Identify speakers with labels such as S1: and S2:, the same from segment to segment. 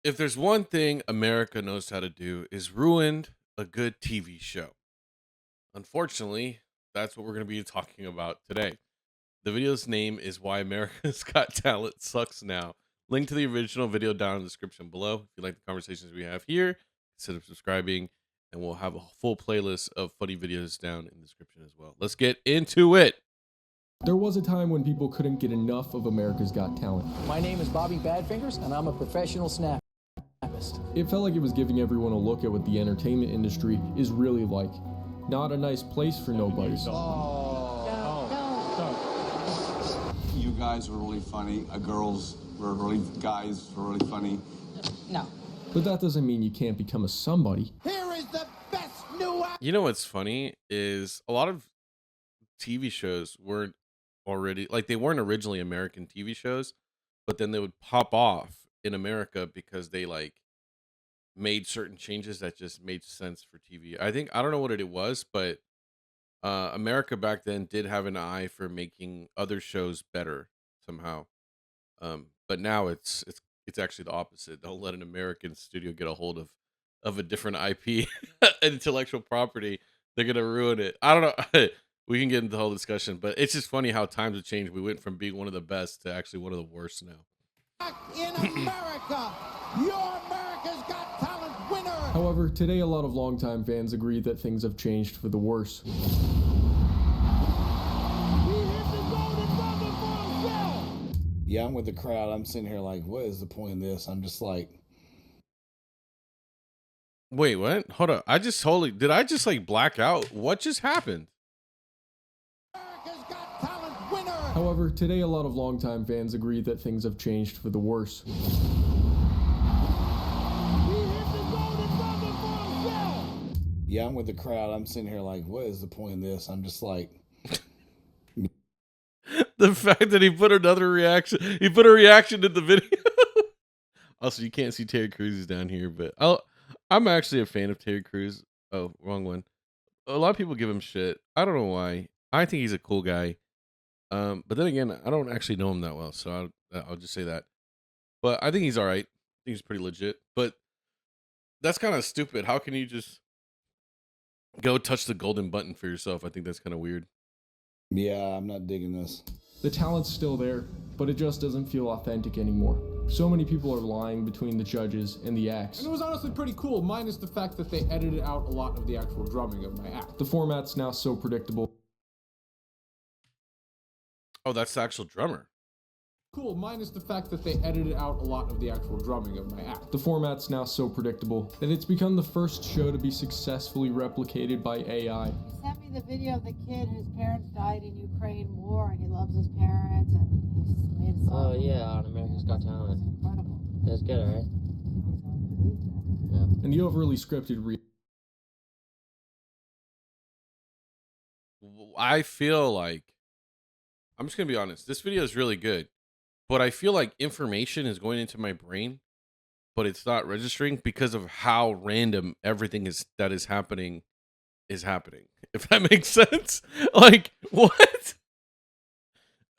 S1: If there's one thing America knows how to do is ruin a good TV show. Unfortunately, that's what we're going to be talking about today. The video's name is Why America's Got Talent Sucks Now. Link to the original video down in the description below. If you like the conversations we have here, consider subscribing, and we'll have a full playlist of funny videos down in the description as well. Let's get into it.
S2: There was a time when people couldn't get enough of America's Got Talent.
S3: My name is Bobby Badfingers, and I'm a professional snappist.
S2: It felt like it was giving everyone a look at what the entertainment industry is really like. Not a nice place for nobodies.
S4: You guys were really funny. Guys were really funny.
S5: No.
S2: But that doesn't mean you can't become a somebody.
S6: Here is the best new.
S1: You know what's funny is a lot of TV shows weren't already, like, they weren't originally American TV shows, but then they would pop off in America because they like made certain changes that just made sense for TV. I don't know what it was, but America back then did have an eye for making other shows better somehow. But now it's actually the opposite. Don't let an American studio get a hold of a different IP, intellectual property. They're gonna ruin it. I don't know. We can get into the whole discussion, but it's just funny how times have changed. We went from being one of the best to actually one of the worst now.
S6: In America, your America's Got Talent winner.
S2: However, today a lot of longtime fans agree that things have changed for the worse.
S6: We hit the golden buzzer for ourselves.
S7: Yeah, I'm with the crowd. I'm sitting here like, what is the point of this? I'm just like,
S1: Wait, what? Hold up. Did I just like black out? What just happened?
S6: America's Got Talent winner.
S2: However, today a lot of longtime fans agree that things have changed for the worse.
S6: We hit the golden buzzer for ourselves.
S7: yeah, I'm with the crowd. I'm sitting here like, what is the point of this? I'm just like,
S1: The fact that he put another reaction, he put a reaction in the video. Also, you can't see Terry Crews is down here, but I'm actually a fan of Terry Crews. Oh, wrong one. A lot of people give him shit. I don't know why. I think he's a cool guy. But then again, I don't actually know him that well, so I'll just say that. But I think he's all right. I think he's pretty legit. But that's kind of stupid. How can you just go touch the golden button for yourself? I think that's kind of weird.
S7: yeah, I'm not digging this.
S2: The talent's still there, but it just doesn't feel authentic anymore. So many people are lying between the judges and the acts.
S8: And it was honestly pretty cool, minus the fact that they edited out a lot of the actual drumming of my act.
S2: The format's now so predictable.
S1: Oh, that's the actual drummer.
S8: Cool, minus the fact that they edited out a lot of the actual drumming of my act.
S2: The format's now so predictable that it's become the first show to be successfully replicated by AI.
S5: He sent me the video of the kid whose parents died in Ukraine war, and he loves his parents, and he's made a song.
S9: Oh yeah, on America's Got Talent.
S5: It's incredible.
S9: That's good, right?
S5: It was unbelievable.
S2: And the overly scripted
S1: I feel like, I'm just gonna be honest, this video is really good, but I feel like information is going into my brain, but it's not registering because of how random everything that is happening. If that makes sense. Like, what?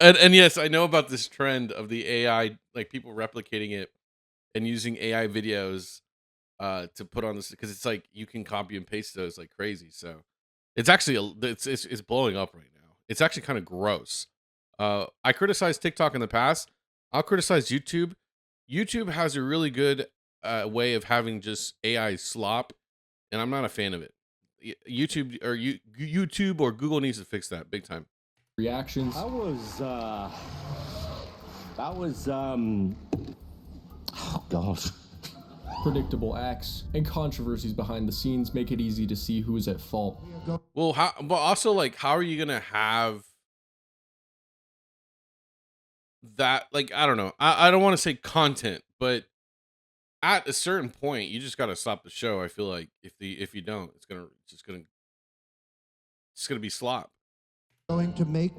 S1: And yes, I know about this trend of the AI, like people replicating it and using AI videos to put on this, because it's like you can copy and paste those like crazy. So it's actually it's blowing up right now. It's actually kind of gross. I criticized TikTok in the past. I'll criticize YouTube. YouTube has a really good way of having just AI slop, and I'm not a fan of it. YouTube or Google needs to fix that big time.
S2: reactions.
S10: Oh God.
S2: Predictable acts and controversies behind the scenes make it easy to see who is at fault.
S1: Well, but also, like, how are you gonna have that? Like, I don't know. I don't want to say content, but at a certain point, you just gotta stop the show. I feel like if you don't, it's gonna be slop.
S6: Going to make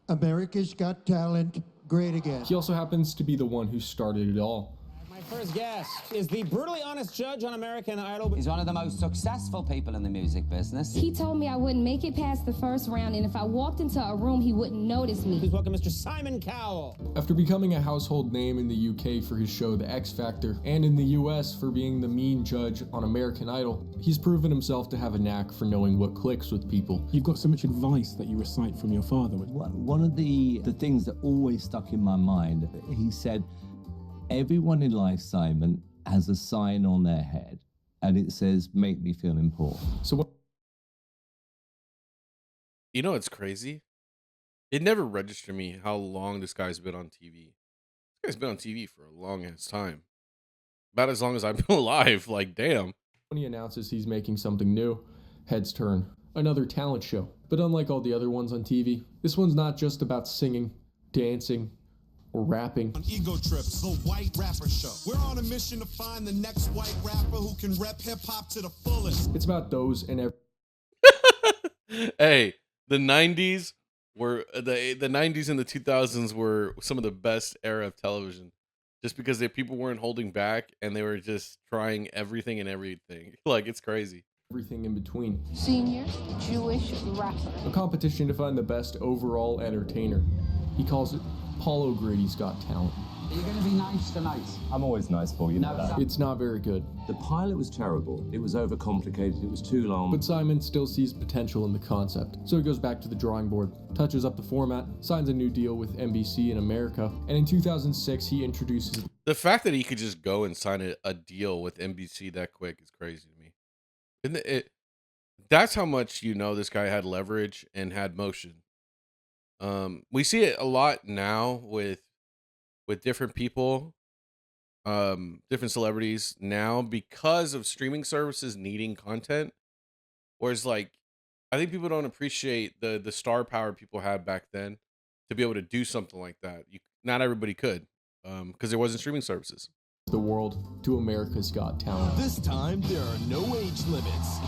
S6: America's Got Talent great again.
S2: He also happens to be the one who started it all.
S6: My
S10: First guest is the brutally honest judge on American Idol.
S11: He's one of the most successful people in the music business.
S12: He told me I wouldn't make it past the first round, and if I walked into a room, he wouldn't notice me.
S10: Please welcome Mr. Simon Cowell.
S2: After becoming a household name in the UK for his show The X Factor, and in the US for being the mean judge on American Idol, he's proven himself to have a knack for knowing what clicks with people.
S13: You've got so much advice that you recite from your father.
S14: One of the things that always stuck in my mind, he said, everyone in life, Simon, has a sign on their head, and it says, make me feel important.
S2: So what?
S1: You know, it's crazy. It never registered me how long this guy's been on TV. This guy's been on TV for a long ass time. About as long as I've been alive. Like, damn.
S2: When he announces he's making something new, heads turn. Another talent show. But unlike all the other ones on TV, this one's not just about singing, dancing, or rapping.
S15: On Ego Trips, the White Rapper Show. We're on a mission to find the next white rapper who can rep hip-hop to the fullest.
S2: It's about those and every...
S1: Hey, the 90s were the 90s and the 2000s were some of the best era of television, just because people weren't holding back and they were just trying everything and everything. Like, it's crazy.
S2: Everything in between.
S5: Senior Jewish rapper.
S2: A competition to find the best overall entertainer. He calls it Paul O'Grady's Got Talent.
S11: Are you going to be nice tonight?
S14: I'm always nice for you.
S11: No,
S2: it's not very good.
S14: The pilot was terrible. It was overcomplicated. It was too long.
S2: But Simon still sees potential in the concept. So he goes back to the drawing board, touches up the format, signs a new deal with NBC in America, and in 2006 he introduces...
S1: The fact that he could just go and sign a deal with NBC that quick is crazy to me. And that's how much, you know, this guy had leverage and had motion. We see it a lot now with different people, different celebrities now because of streaming services needing content. Whereas, like, I think people don't appreciate the star power people had back then to be able to do something like that. Not everybody could, because there wasn't streaming services.
S2: The world to America's Got Talent.
S16: This time there are no age limits,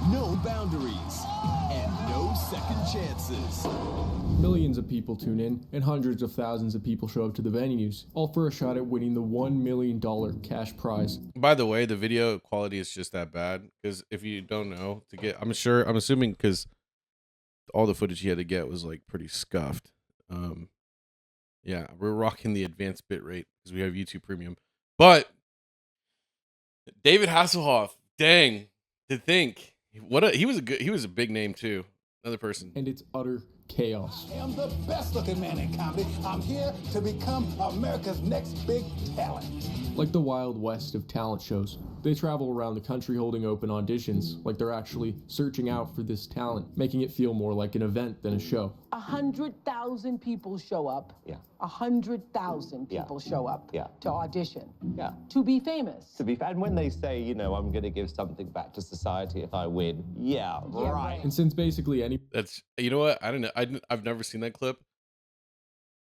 S16: no boundaries, and no second chances.
S2: Millions of people tune in, and hundreds of thousands of people show up to the venues, all for a shot at winning the $1 million cash prize.
S1: By the way, the video quality is just that bad, because if you don't know, I'm assuming because all the footage he had to get was like pretty scuffed. Yeah, we're rocking the advanced bitrate because we have YouTube Premium. But David Hasselhoff, dang, to think he was a big name too. Another person.
S2: And it's utter chaos.
S17: I am the best looking man in comedy. I'm here to become America's next big talent.
S2: Like the Wild West of talent shows, they travel around the country holding open auditions, like they're actually searching out for this talent, making it feel more like an event than a show.
S3: 100,000 people show up.
S14: Yeah.
S3: 100,000 people show up to audition.
S14: Yeah.
S3: To be famous.
S14: And when they say, you know, I'm going to give something back to society if I win, right.
S2: And since basically any...
S1: That's, you know what? I don't know. I've never seen that clip.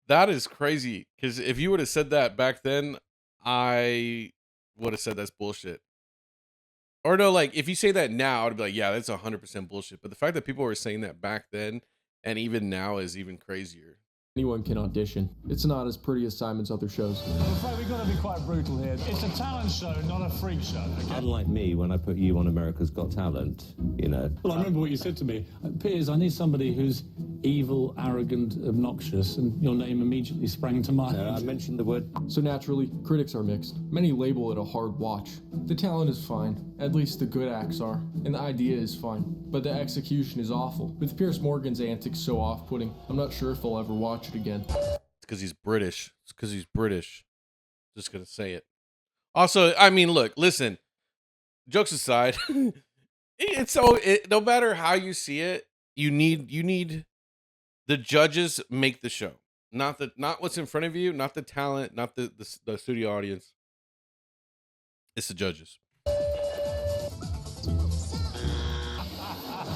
S1: That is crazy. Because if you would have said that back then, I would have said that's bullshit. Or no, like, if you say that now, I'd be like, yeah, that's 100% bullshit. But the fact that people were saying that back then and even now is even crazier.
S2: Anyone can audition. It's not as pretty as Simon's other shows.
S13: I'm afraid we've got to be quite brutal here. It's a talent show, not a freak show. Okay?
S14: Unlike me, when I put you on America's Got Talent, you know.
S13: Well, I remember what you said to me. Piers, I need somebody who's evil, arrogant, obnoxious, and your name immediately sprang to mind.
S14: I mentioned the word.
S2: So naturally, critics are mixed. Many label it a hard watch. The talent is fine, at least the good acts are, and the idea is fine, but the execution is awful. With Piers Morgan's antics so off-putting, I'm not sure if I'll ever watch it again.
S1: It's because he's British. It's because he's British. Just gonna say it. Also, I mean, look, listen. Jokes aside, no matter how you see it, you need the judges make the show, not what's in front of you, not the talent, not the studio audience. It's the judges.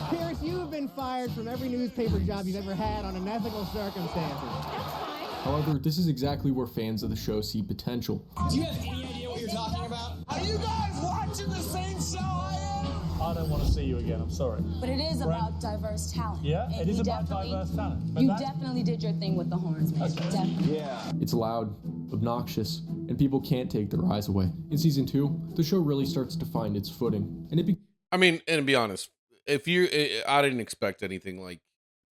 S18: Pierce, you have been fired from every newspaper job you've ever had on unethical circumstances.
S2: However, this is exactly where fans of the show see potential.
S17: Do you have any idea what you're talking about? Are you guys watching the same show I am?
S13: I don't want to see you again. I'm sorry.
S19: But it is about diverse talent.
S13: Yeah,
S19: And
S13: it is
S19: you
S13: about
S19: definitely-
S13: diverse talent. But
S19: You
S13: that's-
S19: definitely did your thing with the horns, man. Definitely.
S4: Yeah.
S2: It's loud, obnoxious, and people can't take their eyes away. In season 2, the show really starts to find its footing, and
S1: I mean, and to be honest, I didn't expect anything like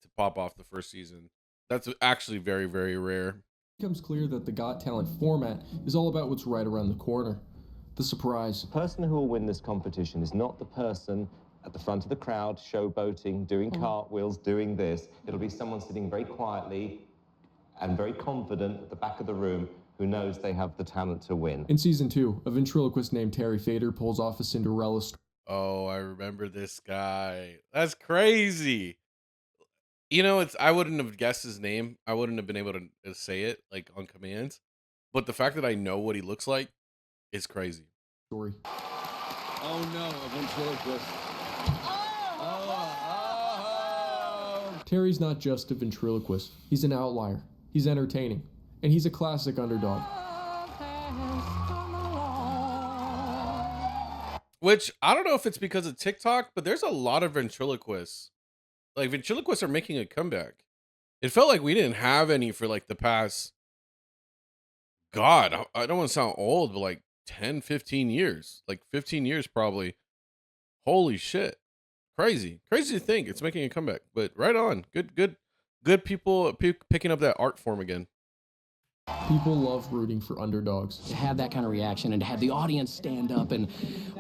S1: to pop off the first season. That's actually very, very rare.
S2: becomes clear that the Got Talent format is all about what's right around the corner. The surprise.
S20: The person who will win this competition is not the person at the front of the crowd, showboating, doing cartwheels, doing this. It'll be someone sitting very quietly and very confident at the back of the room who knows they have the talent to win.
S2: In season 2, a ventriloquist named Terry Fader pulls off a Cinderella story.
S1: Oh, I remember this guy. That's crazy. You know, I wouldn't have guessed his name. I wouldn't have been able to say it like on command. But the fact that I know what he looks like is crazy.
S2: Story.
S4: Oh no, a ventriloquist.
S2: Terry's not just a ventriloquist. He's an outlier. He's entertaining. And he's a classic underdog.
S1: Which, I don't know if it's because of TikTok, but there's a lot of ventriloquists. Like, ventriloquists are making a comeback. It felt like we didn't have any for, like, the past... God, I don't want to sound old, but, like, 10, 15 years. Like, 15 years, probably. Holy shit. Crazy. Crazy to think. It's making a comeback. But right on. Good people picking up that art form again.
S2: People love rooting for underdogs.
S21: To have that kind of reaction and to have the audience stand up and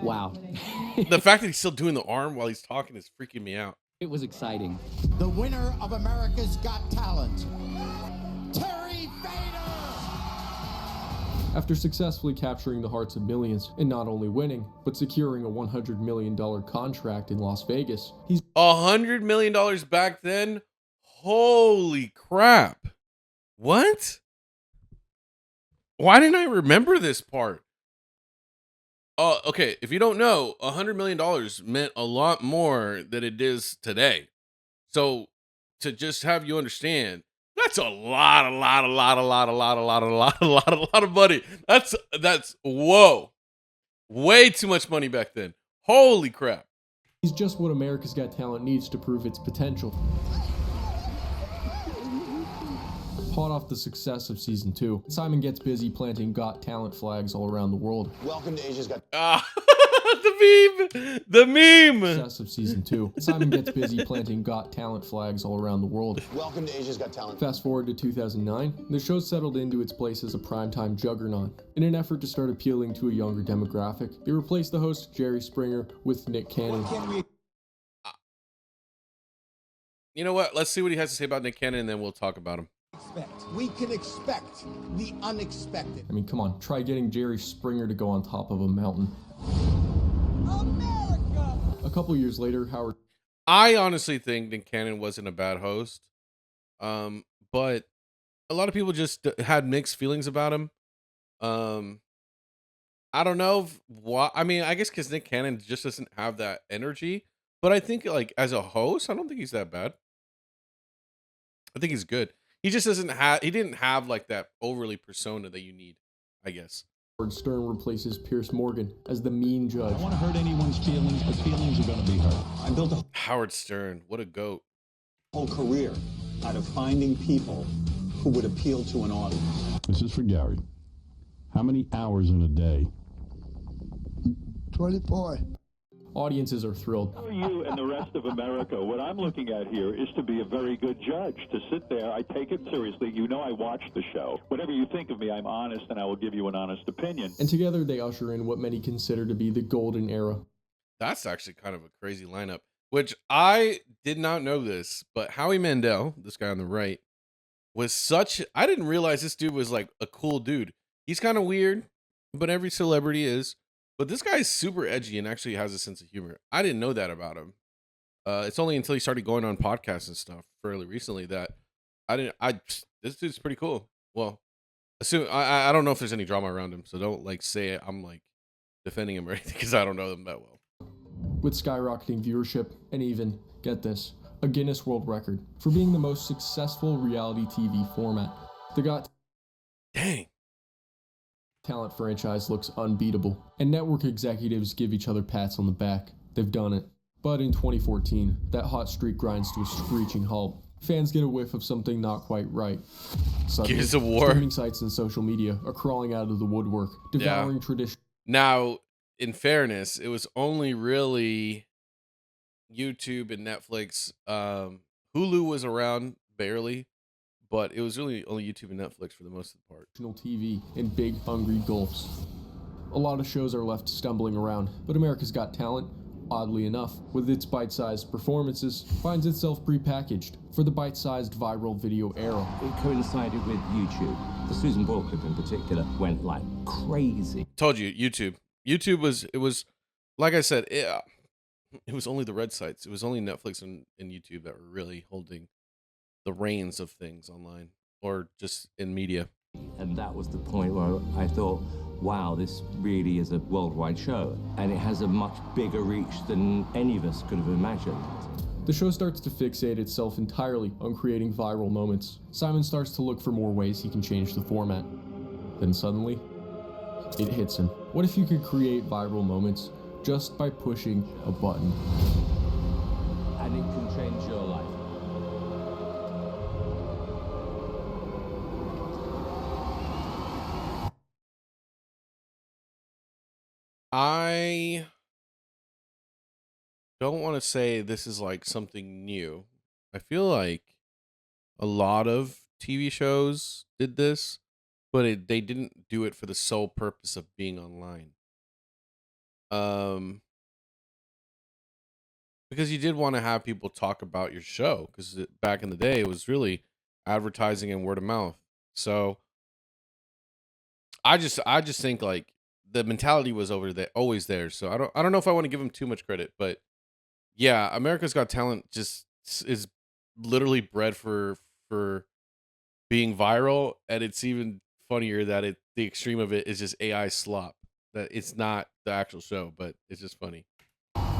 S21: wow.
S1: The fact that he's still doing the arm while he's talking is freaking me out.
S21: It was exciting.
S17: The winner of America's Got Talent, Terry Fader!
S2: After successfully capturing the hearts of millions, and not only winning, but securing a $100 million contract in Las Vegas, he's
S1: $100 million back then? Holy crap. What? Why didn't I remember this part? Okay, if you don't know, $100 million meant a lot more than it is today. So to just have you understand, that's a lot of money. That's whoa. Way too much money back then. Holy crap.
S2: He's just what America's Got Talent needs to prove its potential. Hot off the success of season 2, Simon gets busy planting Got Talent flags all around the world.
S17: Welcome to Asia's Got
S1: The meme.
S2: Success of season 2, Simon gets busy planting Got Talent flags all around the world.
S17: Welcome to Asia's Got Talent.
S2: Fast forward to 2009, the show settled into its place as a primetime juggernaut. In an effort to start appealing to a younger demographic, they replaced the host Jerry Springer with Nick Cannon.
S1: You know what? Let's see what he has to say about Nick Cannon, and then we'll talk about him.
S17: We can expect the unexpected.
S2: I mean, come on, try getting Jerry Springer to go on top of a mountain.
S17: America!
S2: A couple years later, Howard...
S1: I honestly think Nick Cannon wasn't a bad host. But a lot of people just had mixed feelings about him. I don't know why. I mean, I guess because Nick Cannon just doesn't have that energy. But I think, like, as a host, I don't think he's that bad. I think he's good. He just didn't have like that overly persona that you need, I guess.
S2: Howard Stern replaces Pierce Morgan as the mean judge.
S13: I don't want to hurt anyone's feelings, but feelings are going to be hurt.
S4: I built a
S1: Howard Stern, what a goat.
S4: whole career out of finding people who would appeal to an audience.
S13: This is for Gary. How many hours in a day?
S17: 24.
S2: Audiences are thrilled.
S22: For you and the rest of America, what I'm looking at here is to be a very good judge, to sit there. I take it seriously. You know I watch the show. Whatever you think of me, I'm honest, and I will give you an honest opinion.
S2: And together they usher in what many consider to be the golden era.
S1: That's actually kind of a crazy lineup, which I did not know this, but Howie Mandel, this guy on the right, was I didn't realize this dude was like a cool dude. He's kind of weird, but every celebrity is. But this guy is super edgy and actually has a sense of humor. I didn't know that about him. It's only until he started going on podcasts and stuff fairly recently that this dude's pretty cool. Well, I don't know if there's any drama around him, so don't like say I'm like defending him or anything because I don't know them that well.
S2: With skyrocketing viewership and even, get this, a Guinness World Record for being the most successful reality TV format. The Got Talent franchise looks unbeatable, and network executives give each other pats on the back. They've done it. But in 2014, that hot streak grinds to a screeching halt. Fans get a whiff of something not quite right. Suddenly,
S1: Gears of War.
S2: streaming sites and social media are crawling out of the woodwork, devouring tradition.
S1: Now, in fairness, it was only really YouTube and Netflix. Hulu was around barely, but it was really only YouTube and Netflix for the most of the part.
S2: TV in big, hungry gulps. A lot of shows are left stumbling around, but America's Got Talent, oddly enough, with its bite-sized performances, finds itself prepackaged for the bite-sized viral video era.
S14: It coincided with YouTube. The Susan Boyle clip in particular went like crazy.
S1: Told you, YouTube. YouTube was, like I said, it was only the red sites. It was only Netflix and YouTube that were really holding the reins of things online or just in media.
S14: And that was the point where I thought, wow, this really is a worldwide show. And it has a much bigger reach than any of us could have imagined.
S2: The show starts to fixate itself entirely on creating viral moments. Simon starts to look for more ways he can change the format. Then suddenly, it hits him. What if you could create viral moments just by pushing a button?
S14: And it can change your life.
S1: I don't want to say this is like something new. I feel like a lot of TV shows did this, but they didn't do it for the sole purpose of being online. Because you did want to have people talk about your show, because back in the day it was really advertising and word of mouth. So I just think like the mentality was over there, always there. So I don't know if I want to give them too much credit, but yeah, America's Got Talent just is literally bred for being viral, and it's even funnier that the extreme of it is just AI slop. That it's not the actual show, but it's just funny.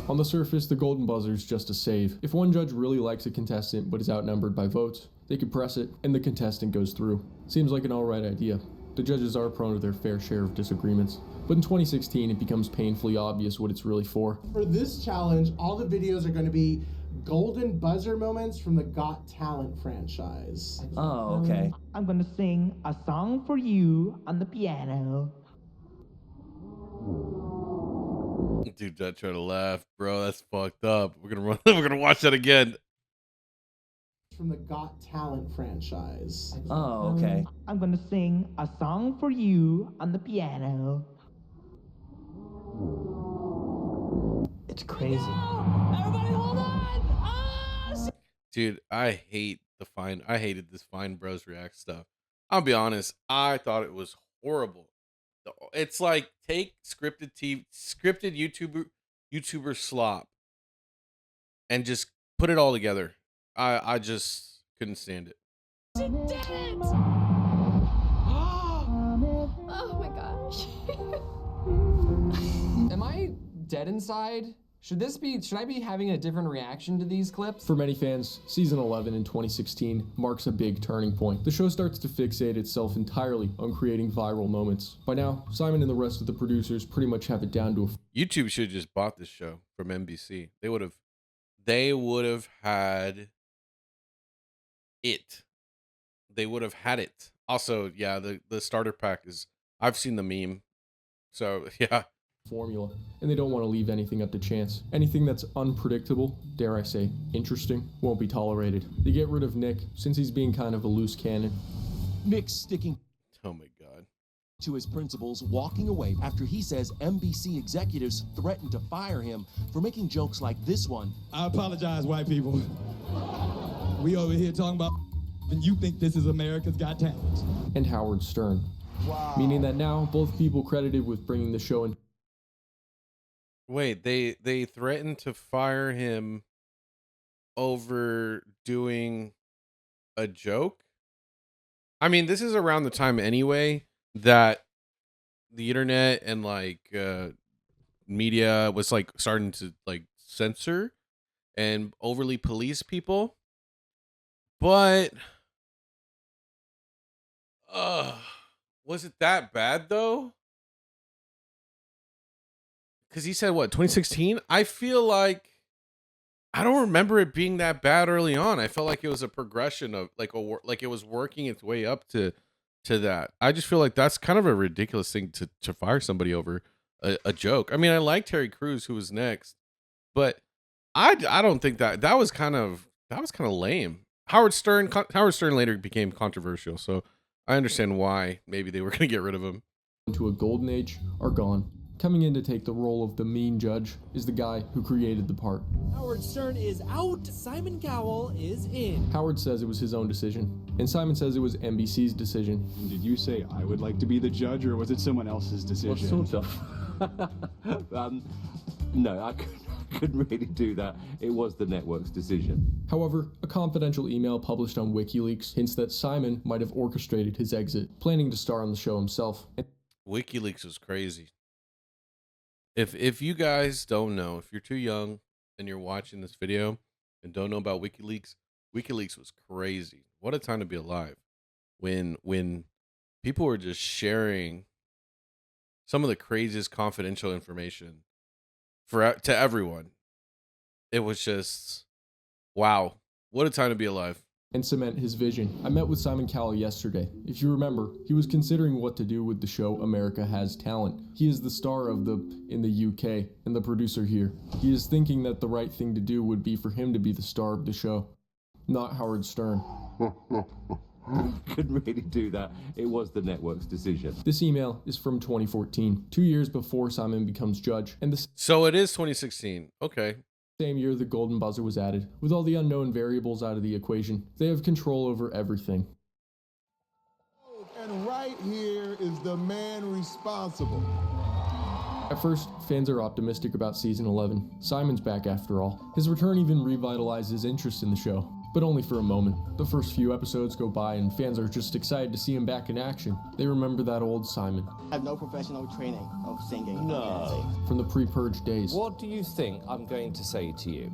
S2: On the surface, the golden buzzer's just a save. If one judge really likes a contestant but is outnumbered by votes, they could press it and the contestant goes through. Seems like an alright idea. The judges are prone to their fair share of disagreements. But in 2016, it becomes painfully obvious what it's really for.
S18: For this challenge, all the videos are going to be golden buzzer moments from the Got Talent franchise.
S14: Oh, okay.
S7: I'm going to sing a song for you on the piano.
S1: Dude, not trying to laugh, bro. That's fucked up. We're gonna watch that again.
S18: From the Got Talent franchise.
S14: Oh, okay.
S7: I'm going to sing a song for you on the piano. It's crazy.
S6: Everybody hold on! Oh,
S1: Dude, I hated this Fine Bros React stuff. I'll be honest, I thought it was horrible. It's like take scripted YouTuber slop and just put it all together. I just couldn't stand it.
S6: she did it!
S8: Oh my gosh. Am I dead inside? Should I be having a different reaction to these clips?
S2: For many fans, season 11 in 2016 marks a big turning point. The show starts to fixate itself entirely on creating viral moments. By now, Simon and the rest of the producers pretty much have it down to a
S1: YouTube should have just bought this show from NBC. They would have had it. They would have had it. Also, yeah, the starter pack is, I've seen the meme. So, yeah.
S2: formula, and they don't want to leave anything up to chance. Anything that's unpredictable, dare I say, interesting, won't be tolerated. They get rid of Nick, since he's being kind of a loose cannon.
S16: Nick's sticking
S1: oh my god
S16: to his principles, walking away after he says NBC executives threatened to fire him for making jokes like this one.
S23: I apologize, white people. We over here talking about and you think this is America's Got Talent.
S2: And Howard Stern. Wow. Meaning that now both people credited with bringing the show in.
S1: Wait, they threatened to fire him over doing a joke? I mean, this is around the time anyway that the internet and like media was like starting to like censor and overly police people. But was it that bad though? because he said what, 2016. I feel like I don't remember it being that bad early on. I felt like it was a progression of like like it was working its way up to that. I just feel like that's kind of a ridiculous thing to fire somebody over a joke. I mean, I like Terry Crews, who was next, but I don't think that was kind of lame. Howard Stern later became controversial, so I understand why maybe they were going to get rid of him.
S2: To a golden age are gone. Coming in to take the role of the mean judge is the guy who created the part.
S9: Howard Stern is out. Simon Cowell is in.
S2: Howard says it was his own decision, and Simon says it was NBC's decision.
S10: Did you say I would like to be the judge, or was it someone else's decision?
S14: Well, sort of. No, I couldn't really do that. It was the network's decision.
S2: However, a confidential email published on WikiLeaks hints that Simon might have orchestrated his exit, planning to star on the show himself.
S1: WikiLeaks was crazy. If you guys don't know, if you're too young and you're watching this video and don't know about WikiLeaks, WikiLeaks was crazy. What a time to be alive. When people were just sharing some of the craziest confidential information to everyone. It was just, wow, what a time to be alive.
S2: And cement his vision. I met with Simon Cowell yesterday. If you remember, he was considering what to do with the show America Has Talent. He is the star of in the UK and the producer here. He is thinking that the right thing to do would be for him to be the star of the show, not Howard Stern.
S14: Couldn't really do that. It was the network's decision.
S2: This email is from 2014, 2 years before Simon becomes judge, and
S1: so it is 2016. Okay.
S2: Same year the golden buzzer was added. With all the unknown variables out of the equation, they have control over everything.
S17: And right here is the man responsible.
S2: At first, fans are optimistic about season 11. Simon's back after all. His return even revitalizes interest in the show, but only for a moment. The first few episodes go by and fans are just excited to see him back in action. They remember that old Simon.
S12: I have no professional training of singing.
S14: No.
S2: From the pre-purge days.
S14: What do you think I'm going to say to you?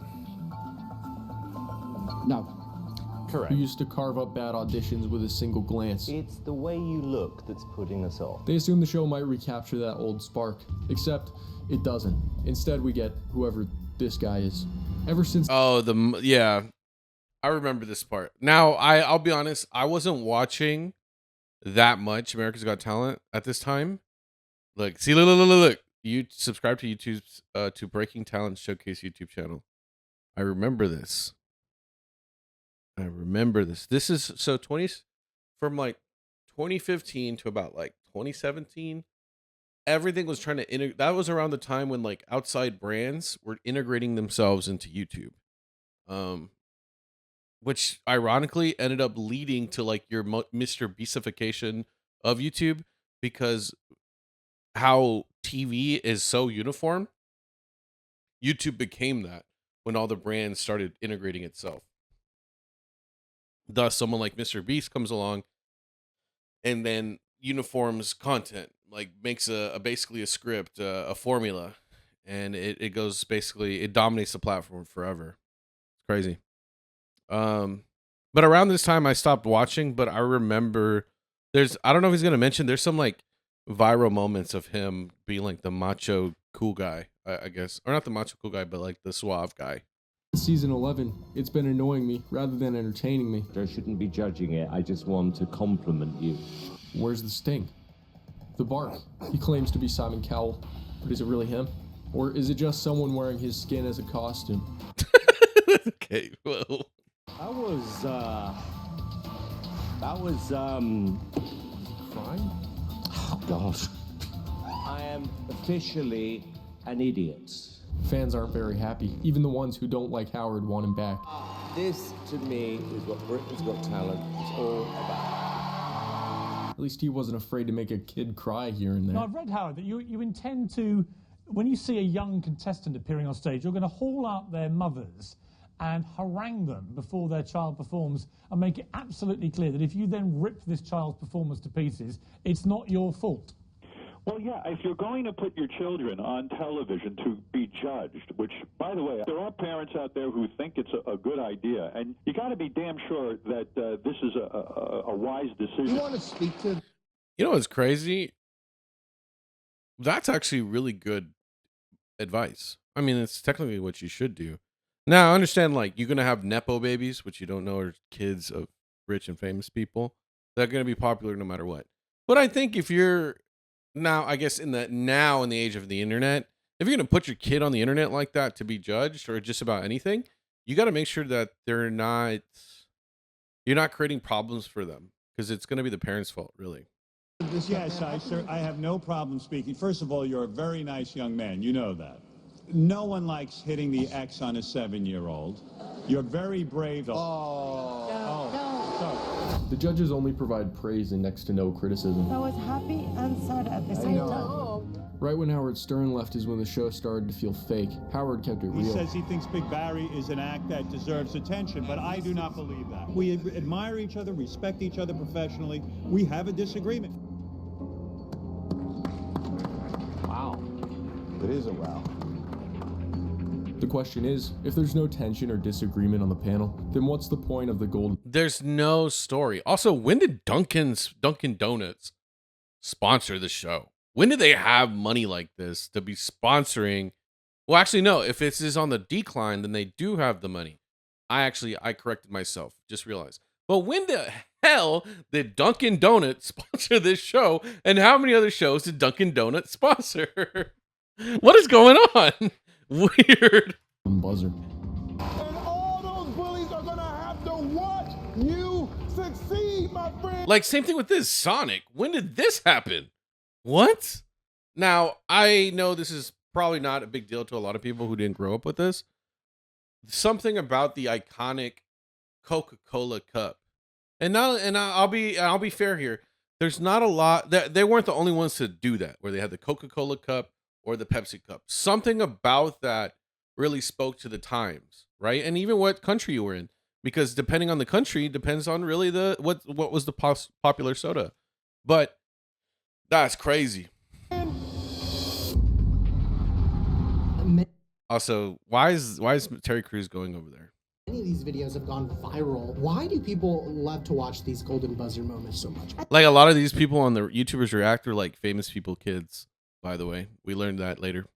S12: No.
S14: Correct.
S2: Who used to carve up bad auditions with a single glance.
S14: It's the way you look that's putting us off.
S2: They assume the show might recapture that old spark, except it doesn't. Instead, we get whoever this guy is. Ever since...
S1: Oh, yeah. I remember this part. Now, I'll be honest, I wasn't watching that much America's Got Talent at this time. Look, see, look. You subscribe to YouTube's to Breaking Talent Showcase YouTube channel. I remember this. This is so from like 2015 to about like 2017. Everything was trying to integrate. That was around the time when like outside brands were integrating themselves into YouTube. Which ironically ended up leading to like your Mr. Beastification of YouTube, because how TV is so uniform, YouTube became that when all the brands started integrating itself. Thus, someone like Mr. Beast comes along and then uniforms content, like makes basically a script, a formula, and it goes basically, it dominates the platform forever. It's crazy. But around this time I stopped watching, but I remember I don't know if he's going to mention, there's some like viral moments of him being like the macho cool guy, I guess, or not the macho cool guy, but like the suave guy.
S2: Season 11, it's been annoying me rather than entertaining me.
S14: I shouldn't be judging it. I just want to compliment you.
S2: Where's the sting? The bark. He claims to be Simon Cowell, but is it really him? Or is it just someone wearing his skin as a costume?
S1: Okay, well.
S14: That was
S2: crime?
S14: Oh, gosh. I am officially an idiot.
S2: Fans aren't very happy. Even the ones who don't like Howard want him back.
S14: This, to me, is what Britain's Got Talent is all about.
S2: At least he wasn't afraid to make a kid cry here and there.
S13: Now, I've read, Howard, that you intend to, when you see a young contestant appearing on stage, you're going to haul out their mothers and harangue them before their child performs and make it absolutely clear that if you then rip this child's performance to pieces, it's not your fault.
S22: Well, yeah, if you're going to put your children on television to be judged, which, by the way, there are parents out there who think it's a good idea, and you got to be damn sure that this is a wise decision.
S17: You want to speak to...
S1: You know what's crazy? That's actually really good advice. I mean, it's technically what you should do. Now, I understand, like, you're going to have Nepo babies, which you don't know are kids of rich and famous people. They're going to be popular no matter what. But I think if you're now, I guess, in the age of the internet, if you're going to put your kid on the internet like that to be judged or just about anything, you got to make sure that you're not creating problems for them, because it's going to be the parents' fault, really.
S10: Yes, I have no problem speaking. First of all, you're a very nice young man. You know that. No one likes hitting the X on a 7-year-old. You're very brave.
S2: The judges only provide praise and next to no criticism.
S5: I was happy and sad at the same time.
S2: Right when Howard Stern left is when the show started to feel fake. Howard kept it real.
S10: He says he thinks Big Barry is an act that deserves attention, but I do not believe that. We admire each other, respect each other professionally. We have a disagreement.
S4: Wow. It is a wow.
S2: The question is, if there's no tension or disagreement on the panel, then what's the point of the golden...
S1: There's no story. Also, when did Dunkin' Donuts sponsor the show? When did they have money like this to be sponsoring? Well, actually, no. If this is on the decline, then they do have the money. I corrected myself. Just realized. But when the hell did Dunkin' Donuts sponsor this show? And how many other shows did Dunkin' Donuts sponsor? What is going on? Weird.
S2: Buzzer.
S17: And all those bullies are gonna have to watch you succeed, my friend.
S1: Like, same thing with this Sonic. When did this happen? What? Now, I know this is probably not a big deal to a lot of people who didn't grow up with this. Something about the iconic Coca-Cola cup. And I'll be fair here. There's not a lot that they weren't the only ones to do that, where they had the Coca-Cola cup or the Pepsi cup. Something about that really spoke to the times, right? And even what country you were in, because depending on the country depends on really what was the popular soda. But that's crazy. Also, why is Terry Crews going over there?
S18: Many of these videos have gone viral. Why do people love to watch these golden buzzer moments so much?
S1: Like, a lot of these people on the YouTubers React are like famous people kids, by the way. We learned that later.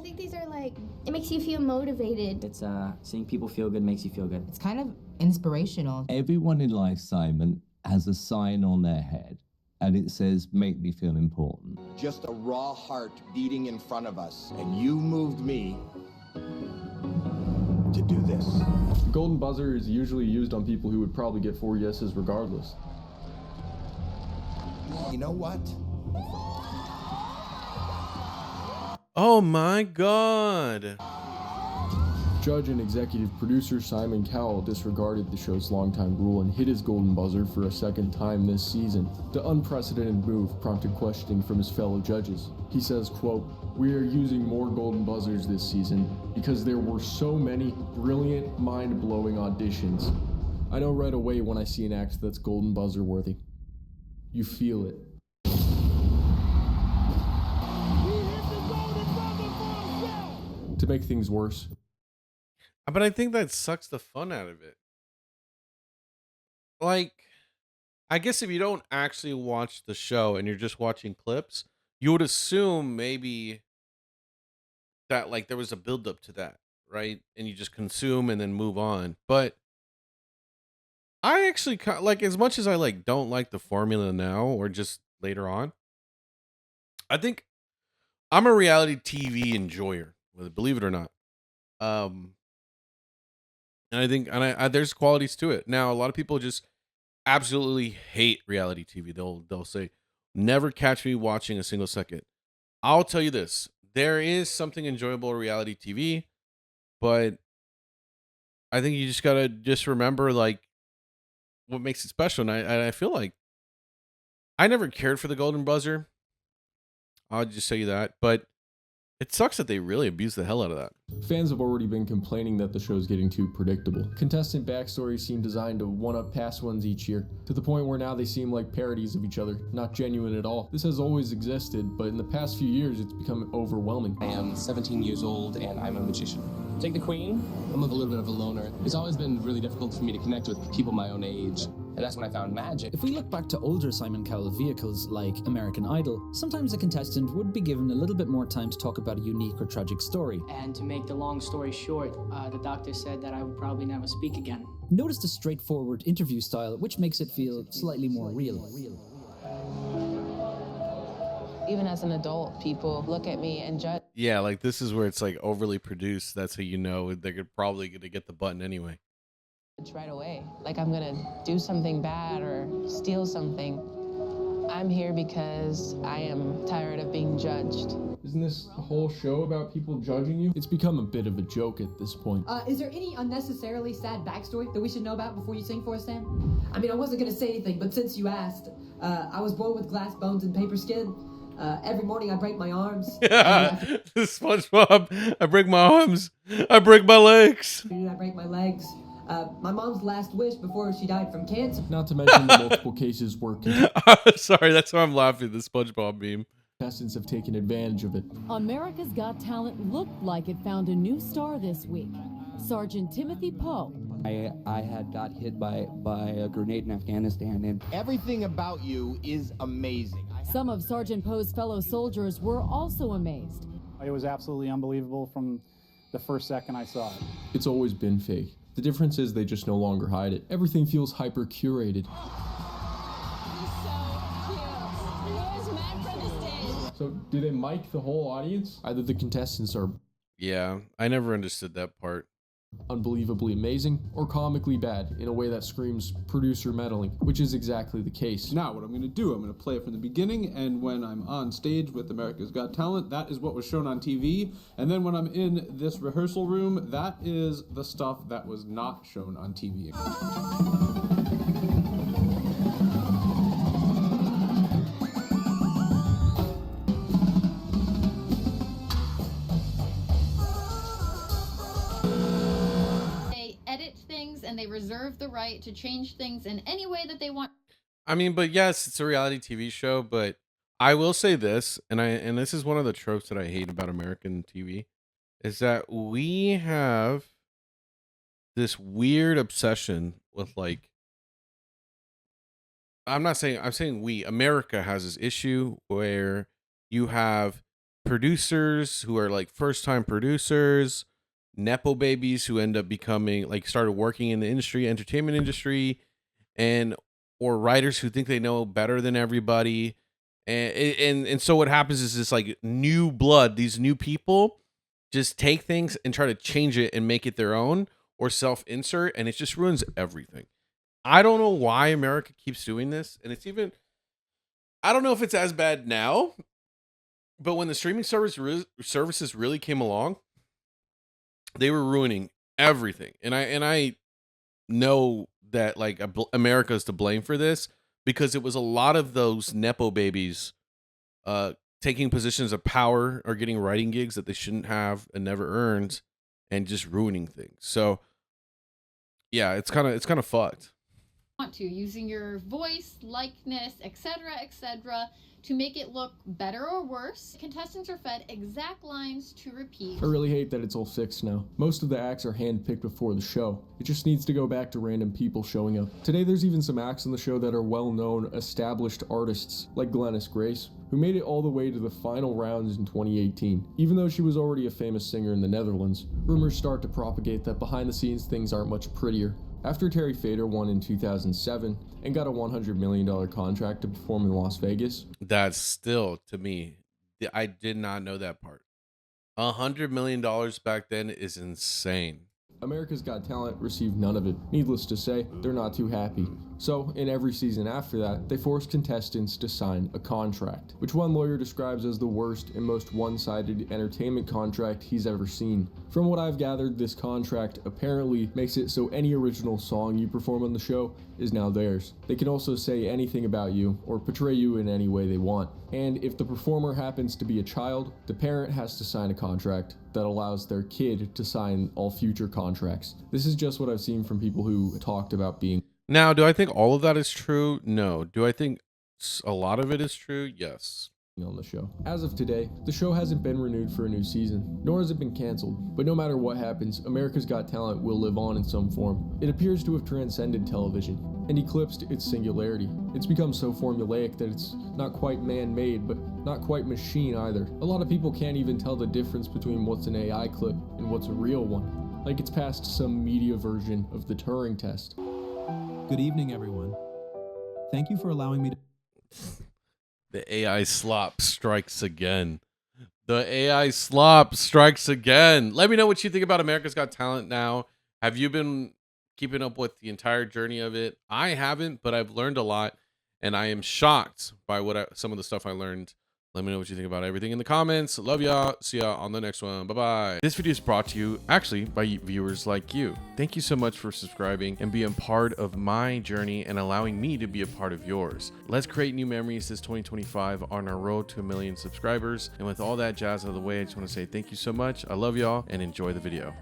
S11: I think these are like, it makes you feel motivated.
S15: It's seeing people feel good makes you feel good.
S24: It's kind of inspirational.
S14: Everyone in life, Simon, has a sign on their head, and it says, make me feel important.
S12: Just a raw heart beating in front of us, and you moved me to do this.
S2: The golden buzzer is usually used on people who would probably get 4 yeses regardless.
S12: You know what?
S1: Oh my God.
S2: Judge and executive producer Simon Cowell disregarded the show's longtime rule and hit his golden buzzer for a second time this season. The unprecedented move prompted questioning from his fellow judges. He says, quote, "We are using more golden buzzers this season because there were so many brilliant, mind-blowing auditions. I know right away when I see an act that's golden buzzer worthy. You feel it." To make things worse,
S1: but I think that sucks the fun out of it. Like, I guess if you don't actually watch the show and you're just watching clips, you would assume maybe that like there was a buildup to that, right? And you just consume and then move on. But I actually like, as much as I like don't like the formula now or just later on, I think I'm a reality TV enjoyer, believe it or not. And I think, and there's qualities to it. Now, a lot of people just absolutely hate reality TV. They'll say, never catch me watching a single second. I'll tell you this. There is something enjoyable in reality TV, but I think you just got to just remember like what makes it special. And I feel like I never cared for the golden buzzer. I'll just say that, but it sucks that they really abuse the hell out of that.
S2: Fans have already been complaining that the show's getting too predictable. Contestant backstories seem designed to one-up past ones each year, to the point where now they seem like parodies of each other, not genuine at all. This has always existed, but in the past few years, it's become overwhelming.
S25: I am 17 years old, and I'm a magician. Take the queen. I'm a little bit of a loner. It's always been really difficult for me to connect with people my own age. And that's when I found magic.
S3: If we look back to older Simon Cowell vehicles like American Idol, sometimes a contestant would be given a little bit more time to talk about a unique or tragic story.
S7: And to make the long story short, the doctor said that I would probably never speak again.
S3: Notice the straightforward interview style, which makes it feel slightly more real.
S19: Even as an adult, people look at me and judge.
S1: Yeah, like this is where it's like overly produced. That's how you know they're probably gonna get the button anyway.
S19: Right away, like I'm gonna do something bad or steal something. I'm here because I am tired of being judged.
S2: Isn't this a whole show about people judging you? It's become a bit of a joke at this point.
S20: Is there any unnecessarily sad backstory that we should know about before you sing for us, Sam? I mean, I wasn't gonna say anything, but since you asked, I was born with glass bones and paper skin. Every morning I break my arms.
S1: SpongeBob, I break my arms. I break my legs.
S20: I break my legs. My mom's last wish before she died from cancer.
S2: Not to mention the multiple cases where
S1: Sorry, that's why I'm laughing. The SpongeBob meme.
S2: Contestants have taken advantage of it.
S21: America's Got Talent looked like it found a new star this week. Sergeant Timothy Poe.
S25: I had got hit by a grenade in Afghanistan, and
S12: everything about you is amazing.
S21: Some of Sergeant Poe's fellow soldiers were also amazed.
S26: It was absolutely unbelievable from the first second I saw it.
S2: It's always been fake. The difference is they just no longer hide it. Everything feels hyper curated. So do they mic the whole audience? Either the contestants are
S1: I never understood that part.
S2: Unbelievably amazing or comically bad in a way that screams producer meddling, which is exactly the case.
S27: Now what I'm going to do, I'm going to play it from the beginning, and when I'm on stage with America's Got Talent, that is what was shown on TV, and then when I'm in this rehearsal room, that is the stuff that was not shown on TV.
S28: And they reserve the right to change things in any way that they want.
S1: I mean, but yes, it's a reality TV show, but I will say this, and this is one of the tropes that I hate about American TV, is that we have this weird obsession with like, I'm saying we, America has this issue where you have producers who are like first-time producers, Nepo babies who end up becoming like started working in the industry, entertainment industry, or writers who think they know better than everybody. And so what happens is this like new blood, these new people just take things and try to change it and make it their own or self-insert, and it just ruins everything. I don't know why America keeps doing this, and it's even, I don't know if it's as bad now, but when the streaming services really came along, they were ruining everything. And I know that like America is to blame for this because it was a lot of those Nepo babies taking positions of power or getting writing gigs that they shouldn't have and never earned and just ruining things. So yeah, it's kind of fucked.
S28: Want to using your voice, likeness, etc., to make it look better or worse. Contestants are fed exact lines to repeat.
S2: I really hate that it's all fixed now. Most of the acts are handpicked before the show. It just needs to go back to random people showing up. Today there's even some acts on the show that are well-known, established artists, like Glennis Grace, who made it all the way to the final rounds in 2018. Even though she was already a famous singer in the Netherlands, rumors start to propagate that behind the scenes things aren't much prettier. After Terry Fader won in 2007 and got a $100 million contract to perform in Las Vegas.
S1: That's still, to me, I did not know that part. $100 million back then is insane.
S2: America's Got Talent received none of it. Needless to say, they're not too happy. So, in every season after that, they forced contestants to sign a contract, which one lawyer describes as the worst and most one-sided entertainment contract he's ever seen. From what I've gathered, this contract apparently makes it so any original song you perform on the show is now theirs. They can also say anything about you or portray you in any way they want. And if the performer happens to be a child, the parent has to sign a contract that allows their kid to sign all future contracts. This is just what I've seen from people who talked about being.
S1: Now, do I think all of that is true? No. Do I think a lot of it is true? Yes.
S2: On the show. As of today, the show hasn't been renewed for a new season, nor has it been canceled. But no matter what happens, America's Got Talent will live on in some form. It appears to have transcended television. and eclipsed its singularity. It's become so formulaic that it's not quite man-made, but not quite machine either. A lot of people can't even tell the difference between what's an AI clip and what's a real one. Like it's past some media version of the Turing test.
S5: Good evening, everyone. Thank you for allowing me to...
S1: The AI slop strikes again. The AI slop strikes again. Let me know what you think about America's Got Talent now. Have you been keeping up with the entire journey of it? I haven't, but I've learned a lot, and I am shocked by some of the stuff I learned. Let me know what you think about everything in the comments. Love y'all. See y'all on the next one. Bye-bye. This video is brought to you, actually, by viewers like you. Thank you so much for subscribing and being part of my journey and allowing me to be a part of yours. Let's create new memories this 2025 on our road to 1 million subscribers. And with all that jazz out of the way, I just want to say thank you so much. I love y'all and enjoy the video.